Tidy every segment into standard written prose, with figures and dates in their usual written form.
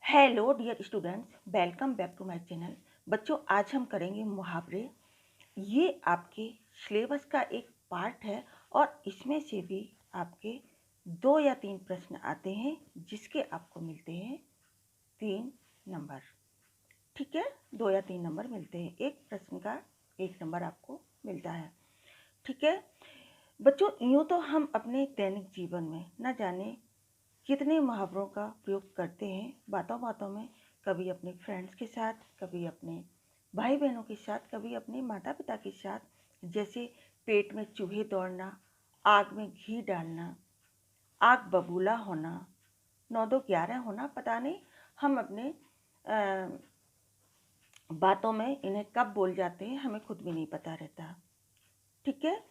Hello dear students, welcome back to my channel. बच्चों, आज हम करेंगे मुहावरे। ये आपके सिलेबस का एक पार्ट है और इसमें से भी आपके 2 या 3 प्रश्न आते हैं जिसके आपको मिलते हैं 3 नंबर। ठीक है, 2 या 3 नंबर मिलते हैं। एक प्रश्न का 1 नंबर आपको मिलता है। ठीक है बच्चों, यूँ तो हम अपने दैनिक जीवन में न जाने कितने मुहावरों का प्रयोग करते हैं बातों बातों में। कभी अपने फ्रेंड्स के साथ, कभी अपने भाई बहनों के साथ, कभी अपने माता पिता के साथ। जैसे पेट में चूहे दौड़ना, आग में घी डालना, आग बबूला होना, 9 2 11 होना। पता नहीं हम अपने बातों में इन्हें कब बोल जाते हैं, हमें खुद भी नहीं पता रहता। ठीक है,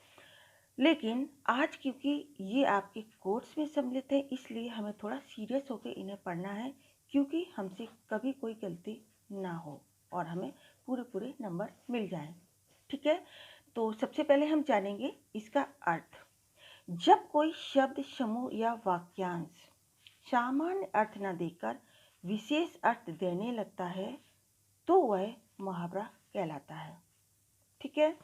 लेकिन आज क्योंकि ये आपके कोर्स में सम्मिलित है, इसलिए हमें थोड़ा सीरियस होकर इन्हें पढ़ना है, क्योंकि हमसे कभी कोई गलती ना हो और हमें पूरे पूरे नंबर मिल जाएं। ठीक है, तो सबसे पहले हम जानेंगे इसका अर्थ। जब कोई शब्द, समूह या वाक्यांश सामान्य अर्थ न देकर विशेष अर्थ देने लगता है तो वह मुहावरा कहलाता है। ठीक है,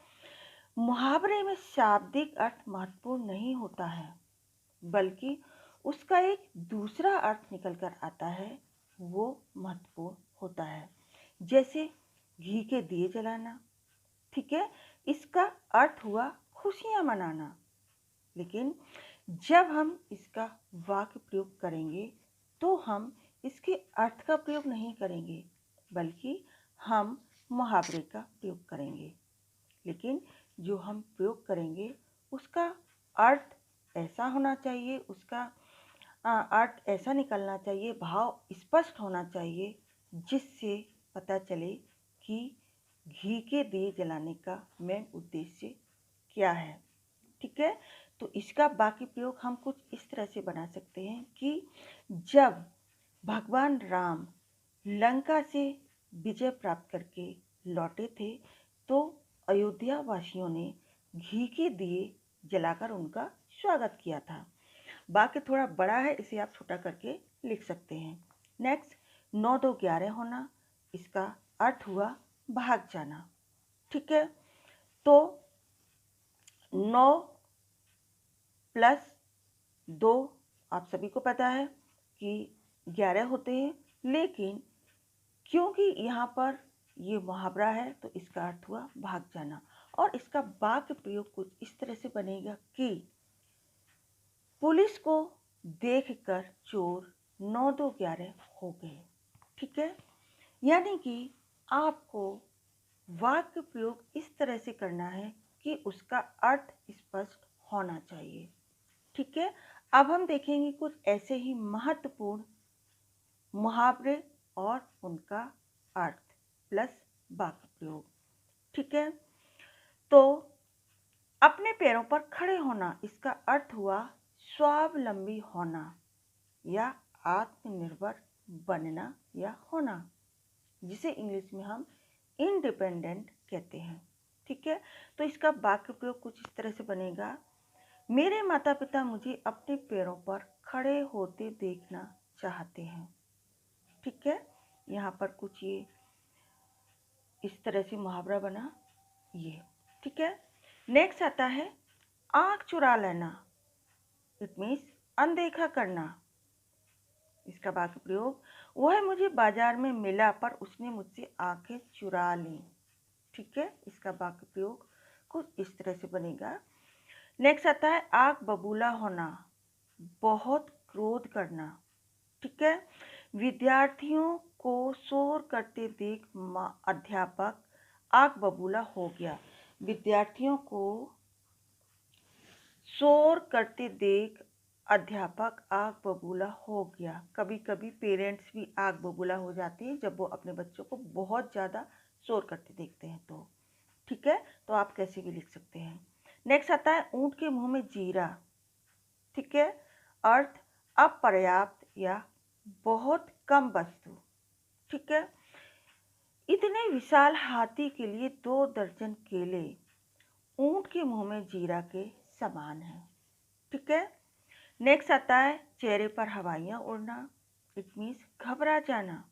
मुहावरे में शाब्दिक अर्थ महत्वपूर्ण नहीं होता है, बल्कि उसका एक दूसरा अर्थ निकल कर आता है, वो महत्वपूर्ण होता है। जैसे घी के दिए जलाना। ठीक है, इसका अर्थ हुआ खुशियां मनाना, लेकिन जब हम इसका वाक्य प्रयोग करेंगे तो हम इसके अर्थ का प्रयोग नहीं करेंगे, बल्कि हम मुहावरे का प्रयोग करेंगे। लेकिन जो हम प्रयोग करेंगे उसका अर्थ ऐसा होना चाहिए, उसका अर्थ ऐसा निकलना चाहिए, भाव स्पष्ट होना चाहिए, जिससे पता चले कि घी के दिए जलाने का मेन उद्देश्य क्या है। ठीक है, तो इसका बाकी प्रयोग हम कुछ इस तरह से बना सकते हैं कि जब भगवान राम लंका से विजय प्राप्त करके लौटे थे तो अयोध्या वासियों ने घी के दिए जलाकर उनका स्वागत किया था। वाक्य थोड़ा बड़ा है, इसे आप छोटा करके लिख सकते हैं। नेक्स्ट, 9 2 11 होना, इसका अर्थ हुआ भाग जाना। ठीक है, तो 9 + 2 आप सभी को पता है कि 11 होते हैं, लेकिन क्योंकि यहाँ पर ये मुहावरा है तो इसका अर्थ हुआ भाग जाना। और इसका वाक्य प्रयोग कुछ इस तरह से बनेगा कि पुलिस को देखकर चोर 9 2 11 हो गए। ठीक है, यानी कि आपको वाक्य प्रयोग इस तरह से करना है कि उसका अर्थ स्पष्ट होना चाहिए। ठीक है, अब हम देखेंगे कुछ ऐसे ही महत्वपूर्ण मुहावरे और उनका अर्थ प्लस वाक्य प्रयोग। ठीक है, तो अपने पैरों पर खड़े होना, इसका अर्थ हुआ स्वावलंबी होना या आत्मनिर्भर बनना या होना, जिसे इंग्लिश में हम इंडिपेंडेंट कहते हैं। ठीक है, तो इसका वाक्य प्रयोग कुछ इस तरह से बनेगा। मेरे माता पिता मुझे अपने पैरों पर खड़े होते देखना चाहते हैं। ठीक है, यहाँ पर कुछ ये इस तरह से मुहावरा बना ये। ठीक है, नेक्स्ट आता है आँख चुरा लेना। इट मीन्स अनदेखा करना। इसका वाक्य प्रयोग, वह मुझे बाजार में मिला पर उसने मुझसे आंखें चुरा ली। ठीक है, इसका वाक्य प्रयोग कुछ इस तरह से बनेगा। नेक्स्ट आता है आग बबूला होना, बहुत क्रोध करना। ठीक है, विद्यार्थियों को शोर करते देख अध्यापक आग बबूला हो गया। विद्यार्थियों को शोर करते देख अध्यापक आग बबूला हो गया। कभी कभी पेरेंट्स भी आग बबूला हो जाते हैं जब वो अपने बच्चों को बहुत ज़्यादा शोर करते देखते हैं तो। ठीक है, तो आप कैसे भी लिख सकते हैं। नेक्स्ट आता है ऊंट के मुंह में जीरा। ठीक है, अर्थ अपर्याप्त या बहुत कम वस्तु। ठीक है, इतने विशाल हाथी के लिए 2 दर्जन केले ऊंट के मुंह में जीरा के समान है। ठीक है, नेक्स्ट आता है चेहरे पर हवाइयाँ उड़ना। इट मीन्स घबरा जाना।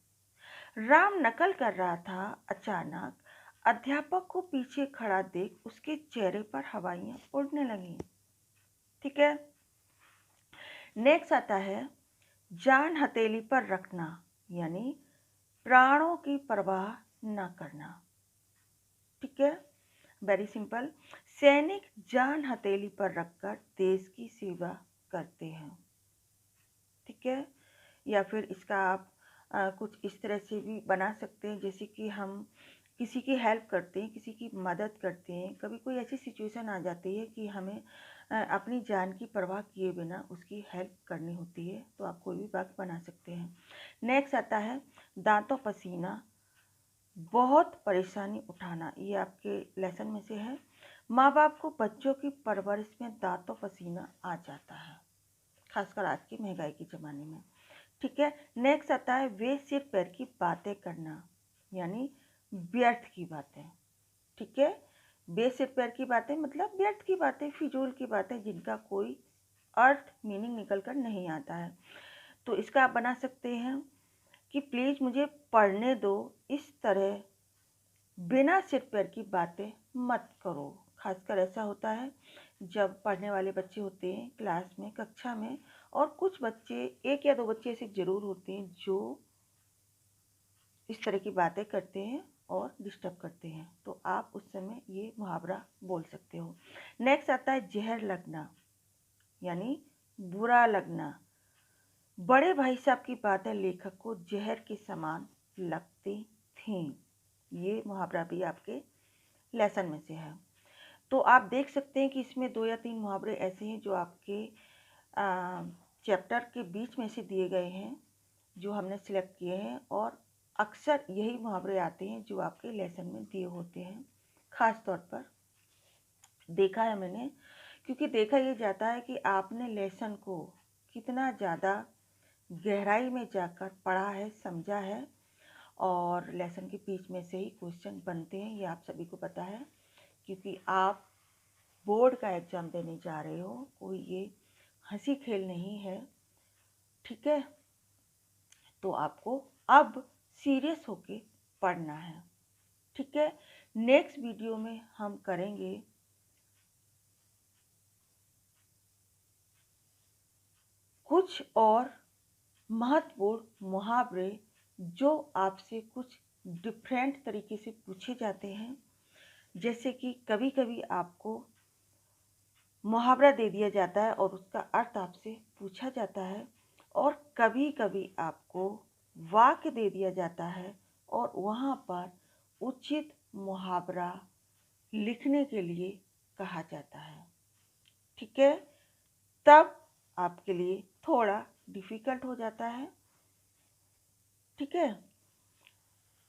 राम नकल कर रहा था। अचानक अध्यापक को पीछे खड़ा देख उसके चेहरे पर हवाइयाँ उड़ने लगीं। ठीक है। नेक्स्ट आता है जान हथेली पर रखना, यानी प्राणों की परवाह न करना। ठीक है, वेरी सिंपल। सैनिक जान हथेली पर रखकर देश की सेवा करते हैं। ठीक है, या फिर इसका आप कुछ इस तरह से भी बना सकते हैं, जैसे कि हम किसी की हेल्प करते हैं, किसी की मदद करते हैं। कभी कोई ऐसी सिचुएशन आ जाती है कि हमें अपनी जान की परवाह किए बिना उसकी हेल्प करनी होती है, तो आप कोई भी वाक्य बना सकते हैं। नेक्स्ट आता है दांतों पसीना, बहुत परेशानी उठाना। ये आपके लेसन में से है। माँ बाप को बच्चों की परवरिश में दांतों पसीना आ जाता है, खासकर आज की महंगाई के ज़माने में। ठीक है। नेक्स्ट आता है वे सिर पैर की बातें करना, यानी व्यर्थ की बातें। ठीक है, वे सिर पैर की बातें मतलब व्यर्थ की बातें, फिजूल की बातें जिनका कोई अर्थ मीनिंग निकल कर नहीं आता है। तो इसका आप बना सकते हैं कि प्लीज़ मुझे पढ़ने दो, इस तरह बिना सिर पैर की बातें मत करो। खासकर ऐसा होता है जब पढ़ने वाले बच्चे होते हैं क्लास में, कक्षा में, और कुछ बच्चे, एक या दो बच्चे ऐसे ज़रूर होते हैं जो इस तरह की बातें करते हैं और डिस्टर्ब करते हैं, तो आप उस समय ये मुहावरा बोल सकते हो। नेक्स्ट आता है जहर लगना, यानी बुरा लगना। बड़े भाई साहब की बातें लेखक को जहर के समान लगती थीं। ये मुहावरा भी आपके लेसन में से है। तो आप देख सकते हैं कि इसमें 2 या 3 मुहावरे ऐसे हैं जो आपके चैप्टर के बीच में से दिए गए हैं, जो हमने सिलेक्ट किए हैं, और अक्सर यही मुहावरे आते हैं जो आपके लेसन में दिए होते हैं। ख़ास तौर पर देखा है मैंने, क्योंकि देखा ये जाता है कि आपने लेसन को कितना ज़्यादा गहराई में जाकर पढ़ा है, समझा है, और लेसन के बीच में से ही क्वेश्चन बनते हैं, ये आप सभी को पता है, क्योंकि आप बोर्ड का एग्ज़ाम देने जा रहे हो। कोई ये हंसी खेल नहीं है। ठीक है, तो आपको अब सीरियस होके पढ़ना है। ठीक है, नेक्स्ट वीडियो में हम करेंगे कुछ और महत्वपूर्ण मुहावरे जो आपसे कुछ डिफरेंट तरीके से पूछे जाते हैं। जैसे कि कभी कभी आपको मुहावरा दे दिया जाता है और उसका अर्थ आपसे पूछा जाता है, और कभी कभी आपको वाक्य दे दिया जाता है और वहाँ पर उचित मुहावरा लिखने के लिए कहा जाता है। ठीक है, तब आपके लिए थोड़ा डिफ़िकल्ट हो जाता है। ठीक है,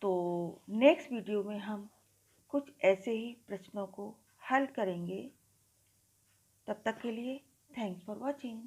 तो नेक्स्ट वीडियो में हम कुछ ऐसे ही प्रश्नों को हल करेंगे। तब तक के लिए थैंक्स फॉर वॉचिंग।